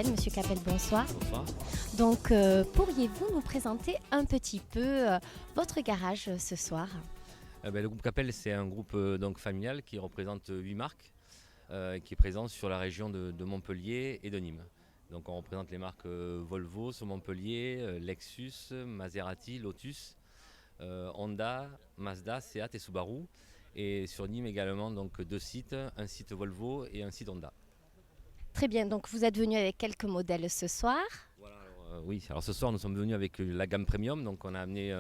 Capel. Monsieur Capel, bonsoir. Bonsoir. Donc, pourriez-vous nous présenter un petit peu votre garage ce soir? Le groupe Capel, c'est un groupe donc familial qui représente 8 marques, qui est présent sur la région de Montpellier et de Nîmes. Donc on représente les marques Volvo sur Montpellier, Lexus, Maserati, Lotus, Honda, Mazda, Seat et Subaru. Et sur Nîmes également, donc 2 sites, un site Volvo et un site Honda. Très bien, donc vous êtes venu avec quelques modèles ce soir. Voilà, oui, alors ce soir nous sommes venus avec la gamme premium. Donc on a amené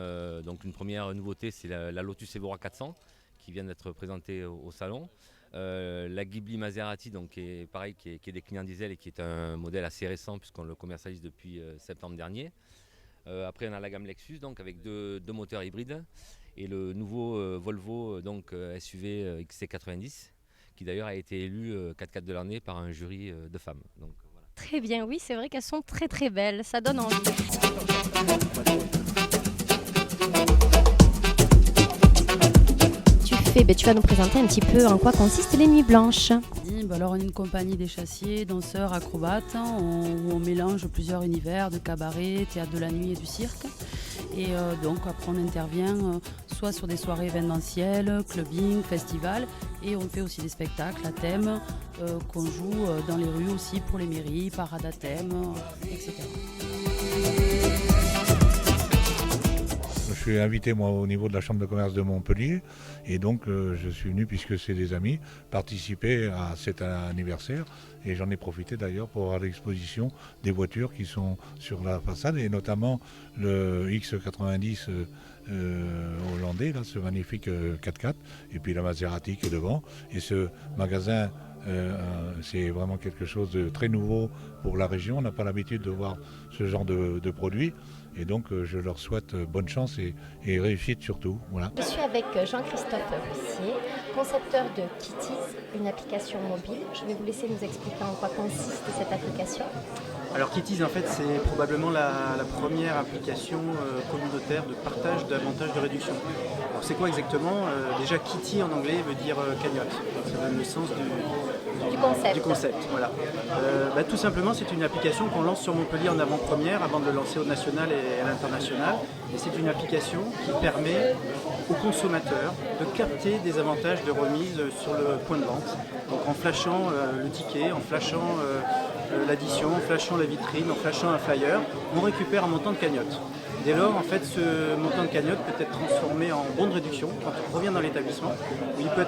donc une première nouveauté, c'est la Lotus Evora 400 qui vient d'être présentée au salon. La Ghibli Maserati, donc, qui est déclinée en diesel et qui est un modèle assez récent puisqu'on le commercialise depuis septembre dernier. Après on a la gamme Lexus donc, avec deux moteurs hybrides et le nouveau Volvo donc, SUV XC90 qui d'ailleurs a été élu 4x4 de l'année par un jury de femmes. Donc, voilà. Très bien, oui, c'est vrai qu'elles sont très très belles, ça donne envie. Tu vas nous présenter un petit peu en quoi consistent les Nuits Blanches. Alors on est une compagnie des chassiers, danseurs, acrobates, où on mélange plusieurs univers de cabaret, théâtre de la nuit et du cirque. Et donc après on intervient soit sur des soirées événementielles, clubbing, festivals, et on fait aussi des spectacles à thème qu'on joue dans les rues aussi pour les mairies, parades à thème, etc. Je suis invité moi au niveau de la Chambre de commerce de Montpellier et donc je suis venu puisque c'est des amis participer à cet anniversaire et j'en ai profité d'ailleurs pour voir l'exposition des voitures qui sont sur la façade et notamment le X90 hollandais, là, ce magnifique 4x4 et puis la Maserati qui est devant et ce magasin c'est vraiment quelque chose de très nouveau pour la région, on n'a pas l'habitude de voir ce genre de produits. Et donc je leur souhaite bonne chance et réussite surtout. Voilà. Je suis avec Jean-Christophe Roussier, concepteur de Kitties, une application mobile. Je vais vous laisser nous expliquer en quoi consiste cette application. Alors Kitties en fait c'est probablement la première application communautaire de partage d'avantages de réduction. Alors c'est quoi exactement déjà Kitty en anglais veut dire cagnotte, donc ça donne le sens du concept. Voilà. Tout simplement c'est une application qu'on lance sur Montpellier en avant-première avant de le lancer au national et à l'international. Et c'est une application qui permet aux consommateurs de capter des avantages de remise sur le point de vente. Donc en flashant le ticket, en flashant l'addition, en flashant la vitrine, en flashant un flyer, on récupère un montant de cagnotte. Dès lors, en fait, ce montant de cagnotte peut être transformé en bon de réduction quand on revient dans l'établissement. Il peut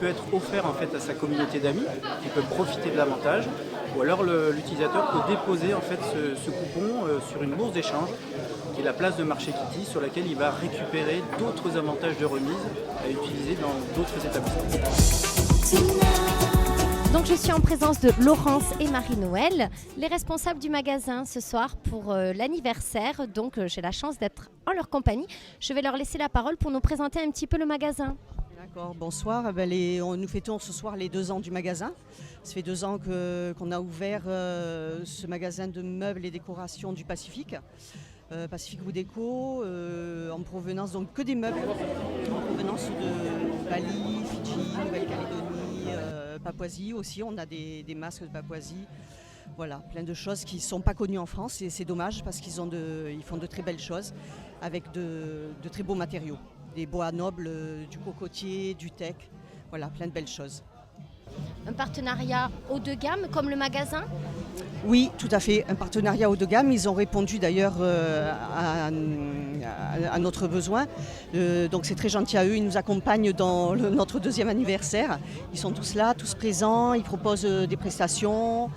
être offert en fait à sa communauté d'amis qui peut profiter de l'avantage, ou alors l'utilisateur peut déposer en fait ce coupon sur une bourse d'échange qui est la place de marché Kitty sur laquelle il va récupérer d'autres avantages de remise à utiliser dans d'autres établissements. Donc je suis en présence de Laurence et Marie-Noël, les responsables du magasin ce soir pour l'anniversaire. Donc j'ai la chance d'être en leur compagnie. Je vais leur laisser la parole pour nous présenter un petit peu le magasin. D'accord, bonsoir. Nous fêtons ce soir les 2 ans du magasin. Ça fait 2 ans qu'on a ouvert ce magasin de meubles et décorations du Pacifique. Pacifique Wood Déco, en provenance donc que des meubles, en provenance de Bali, Fidji, Nouvelle-Calédonie, Papouasie aussi. On a des masques de Papouasie. Voilà, plein de choses qui ne sont pas connues en France et c'est dommage parce qu'ils font de très belles choses avec de très beaux matériaux. Des bois nobles, du cocotier, du teck, voilà, plein de belles choses. Un partenariat haut de gamme comme le magasin ? Oui, tout à fait, un partenariat haut de gamme. Ils ont répondu d'ailleurs à notre besoin. Donc c'est très gentil à eux, ils nous accompagnent dans notre 2e anniversaire. Ils sont tous là, tous présents, ils proposent des prestations,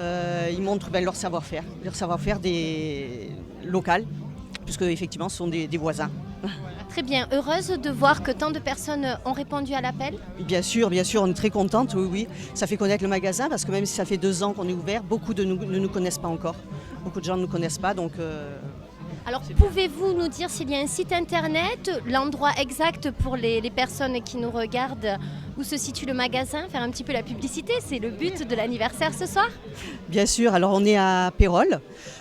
ils montrent leur savoir-faire local, puisque effectivement ce sont des voisins. Très bien, heureuse de voir que tant de personnes ont répondu à l'appel. Bien sûr, on est très contente, oui. Ça fait connaître le magasin parce que même si ça fait 2 ans qu'on est ouvert, beaucoup ne nous connaissent pas encore. Beaucoup de gens ne nous connaissent pas, donc... Alors pouvez-vous nous dire s'il y a un site internet, l'endroit exact pour les personnes qui nous regardent, où se situe le magasin, faire un petit peu la publicité, c'est le but de l'anniversaire ce soir ? Bien sûr, alors on est à Pérol.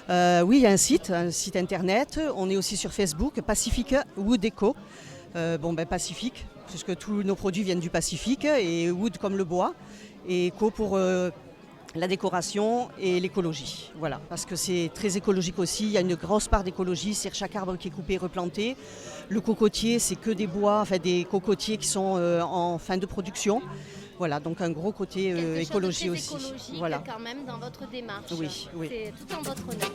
Oui, il y a un site internet. On est aussi sur Facebook, Pacifique Wood Déco. Pacifique, puisque tous nos produits viennent du Pacifique, et wood comme le bois, et éco pour la décoration et l'écologie. Voilà, parce que c'est très écologique aussi. Il y a une grosse part d'écologie, c'est chaque arbre qui est coupé et replanté. Le cocotier, c'est que des bois, enfin des cocotiers qui sont en fin de production. Voilà, donc un gros côté écologie chose de très aussi. écologique Voilà. quand même dans votre démarche. Oui, oui. C'est tout en votre honneur.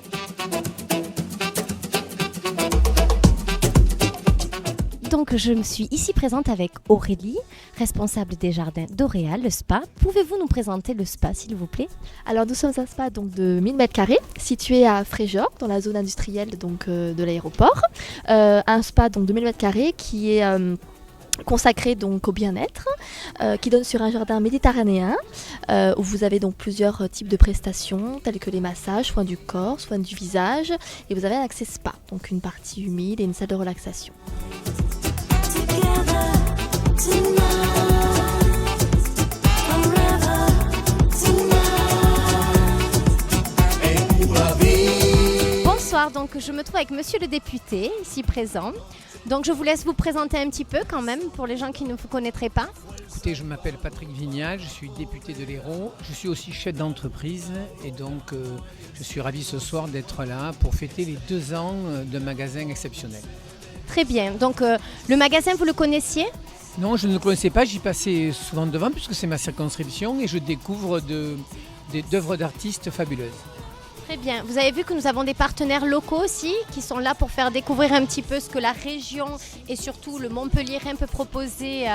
Donc je me suis ici présente avec Aurélie, responsable des jardins d'Oréal, le spa. Pouvez-vous nous présenter le spa s'il vous plaît? Alors nous sommes un spa donc, de 1000 m², situé à Fréjord, dans la zone industrielle donc, de l'aéroport. Un spa donc, de 1000 m² qui est consacré donc, au bien-être, qui donne sur un jardin méditerranéen, où vous avez donc plusieurs types de prestations, telles que les massages, soins du corps, soins du visage, et vous avez un accès spa, donc une partie humide et une salle de relaxation. Bonsoir, donc je me trouve avec monsieur le député ici présent. Donc je vous laisse vous présenter un petit peu quand même pour les gens qui ne vous connaîtraient pas. Écoutez, je m'appelle Patrick Vignal, je suis député de l'Hérault, je suis aussi chef d'entreprise et donc je suis ravi ce soir d'être là pour fêter les 2 ans d'un magasin exceptionnel. Très bien, donc le magasin vous le connaissiez? Non, je ne le connaissais pas, j'y passais souvent devant puisque c'est ma circonscription et je découvre d'œuvres d'artistes fabuleuses. Très bien, vous avez vu que nous avons des partenaires locaux aussi qui sont là pour faire découvrir un petit peu ce que la région et surtout le Montpelliérain peut proposer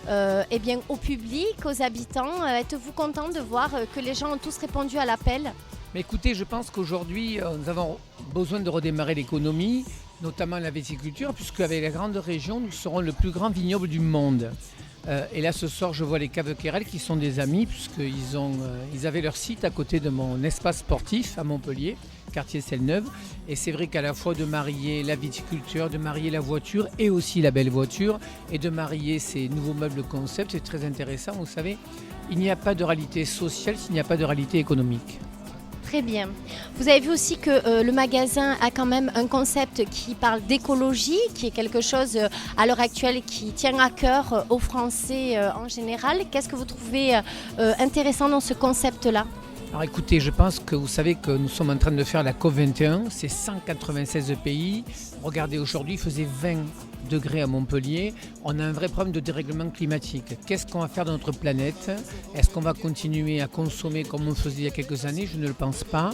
eh bien, au public, aux habitants. Êtes-vous content de voir que les gens ont tous répondu à l'appel? Mais écoutez, je pense qu'aujourd'hui, nous avons besoin de redémarrer l'économie, notamment la viticulture, puisque avec la grande région, nous serons le plus grand vignoble du monde. Et là, ce soir, je vois les Caves Quérel qui sont des amis, puisqu'ils avaient leur site à côté de mon espace sportif à Montpellier, quartier Selle-Neuve. Et c'est vrai qu'à la fois de marier la viticulture, de marier la voiture et aussi la belle voiture, et de marier ces nouveaux meubles concept, c'est très intéressant. Vous savez, il n'y a pas de réalité sociale s'il n'y a pas de réalité économique. Très bien. Vous avez vu aussi que le magasin a quand même un concept qui parle d'écologie, qui est quelque chose à l'heure actuelle qui tient à cœur aux Français en général. Qu'est-ce que vous trouvez intéressant dans ce concept-là? Alors écoutez, je pense que vous savez que nous sommes en train de faire la COP21, c'est 196 pays. Regardez, aujourd'hui, il faisait 20 degrés à Montpellier. On a un vrai problème de dérèglement climatique. Qu'est-ce qu'on va faire de notre planète? Est-ce qu'on va continuer à consommer comme on faisait il y a quelques années? Je ne le pense pas.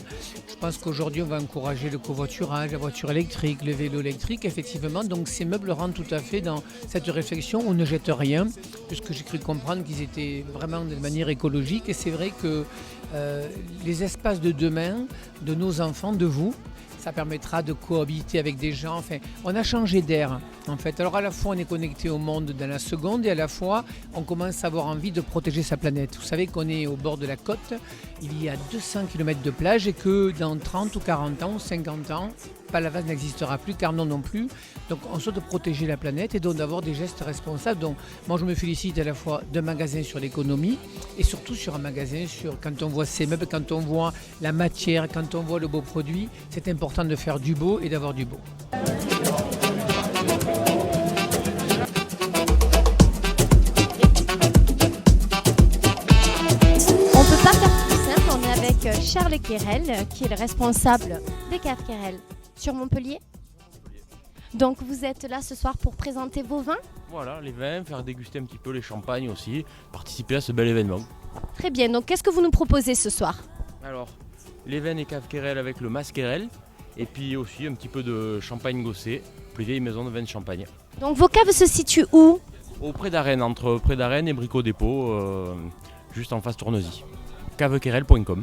Je pense qu'aujourd'hui, on va encourager le covoiturage, la voiture électrique, le vélo électrique, effectivement. Donc ces meubles rentrent tout à fait dans cette réflexion. On ne jette rien, puisque j'ai cru comprendre qu'ils étaient vraiment de manière écologique. Et c'est vrai que les espaces de demain, de nos enfants, de vous, ça permettra de cohabiter avec des gens. Enfin, on a changé d'air, en fait. Alors, à la fois, on est connecté au monde dans la seconde et à la fois, on commence à avoir envie de protéger sa planète. Vous savez qu'on est au bord de la côte, il y a 200 km de plage et que dans 30 ou 40 ans ou 50 ans, Palavas n'existera plus, Carnon non plus. Donc, on souhaite protéger la planète et donc d'avoir des gestes responsables. Donc, moi, je me félicite à la fois d'un magasin sur l'économie et surtout sur un magasin sur quand on voit ces meubles, quand on voit la matière, quand on voit le beau produit, c'est important de faire du beau et d'avoir du beau. On ne peut pas faire plus simple, on est avec Charles Quérel, qui est le responsable des Caves Quérel sur Montpellier. Donc vous êtes là ce soir pour présenter vos vins? Voilà, les vins, faire déguster un petit peu les champagnes aussi, participer à ce bel événement. Très bien, donc qu'est-ce que vous nous proposez ce soir? Alors, les vins et Caves Quérel avec le Mas Quérel, et puis aussi un petit peu de champagne gossé, plus vieille maison de vin de Champagne. Donc vos caves se situent où? Auprès d'Arène, entre près d'Arène et Bricot Dépôt, juste en face Tournesy. cavequerel.com.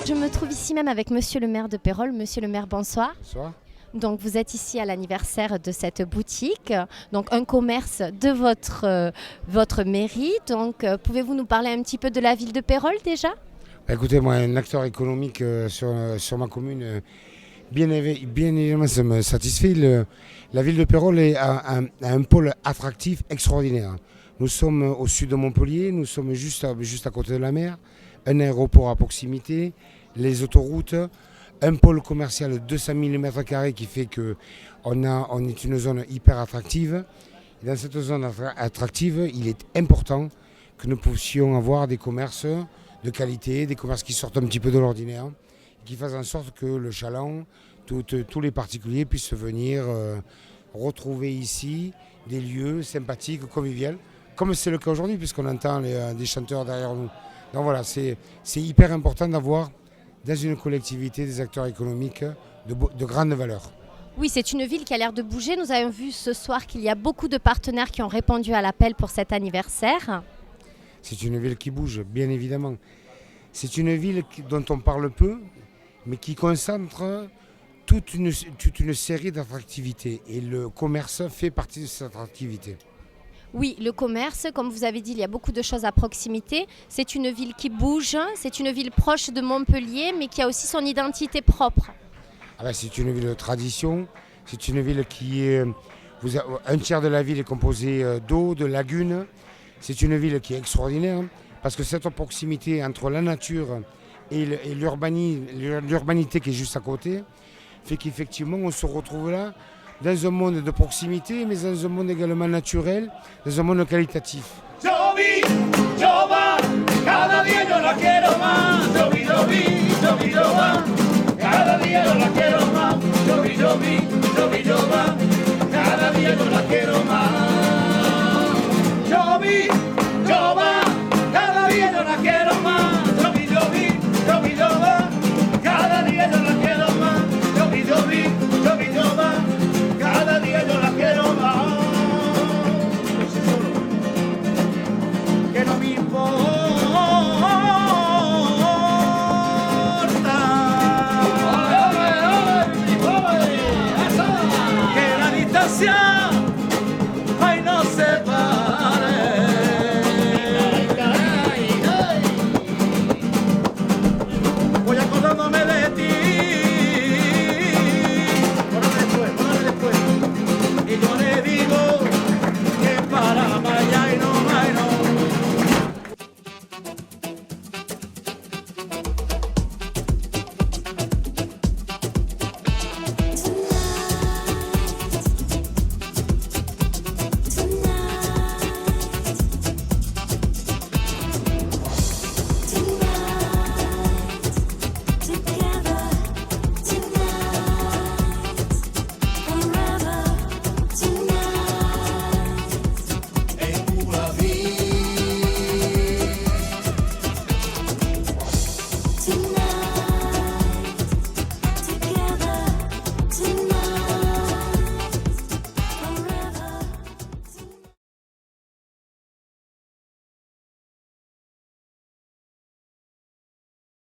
Je me trouve ici même avec monsieur le maire de Pérols. Monsieur le maire, bonsoir. Bonsoir. Donc vous êtes ici à l'anniversaire de cette boutique, donc un commerce de votre mairie. Donc pouvez-vous nous parler un petit peu de la ville de Pérols déjà? Écoutez, moi, un acteur économique sur ma commune, bien évidemment, ça me satisfait. La ville de Pérols a un pôle attractif extraordinaire. Nous sommes au sud de Montpellier, nous sommes juste à côté de la mer, un aéroport à proximité, les autoroutes, un pôle commercial de 200 000 m² qui fait qu'on est une zone hyper attractive. Et dans cette zone attractive, il est important que nous puissions avoir des commerces de qualité, des commerces qui sortent un petit peu de l'ordinaire, qui fassent en sorte que le Chaland, tous les particuliers puissent venir retrouver ici des lieux sympathiques, conviviaux, comme c'est le cas aujourd'hui, puisqu'on entend des chanteurs derrière nous. Donc voilà, c'est hyper important d'avoir dans une collectivité des acteurs économiques de grande valeur. Oui, c'est une ville qui a l'air de bouger. Nous avons vu ce soir qu'il y a beaucoup de partenaires qui ont répondu à l'appel pour cet anniversaire. C'est une ville qui bouge, bien évidemment. C'est une ville dont on parle peu, mais qui concentre toute une série d'attractivités. Et le commerce fait partie de cette attractivité. Oui, le commerce, comme vous avez dit, il y a beaucoup de choses à proximité. C'est une ville qui bouge, c'est une ville proche de Montpellier, mais qui a aussi son identité propre. C'est une ville de tradition, c'est une ville qui est... un tiers de la ville est composé d'eau, de lagunes. C'est une ville qui est extraordinaire, parce que cette proximité entre la nature et l'urbanité qui est juste à côté, fait qu'effectivement on se retrouve là, dans un monde de proximité, mais dans un monde également naturel, dans un monde qualitatif. Que la distancia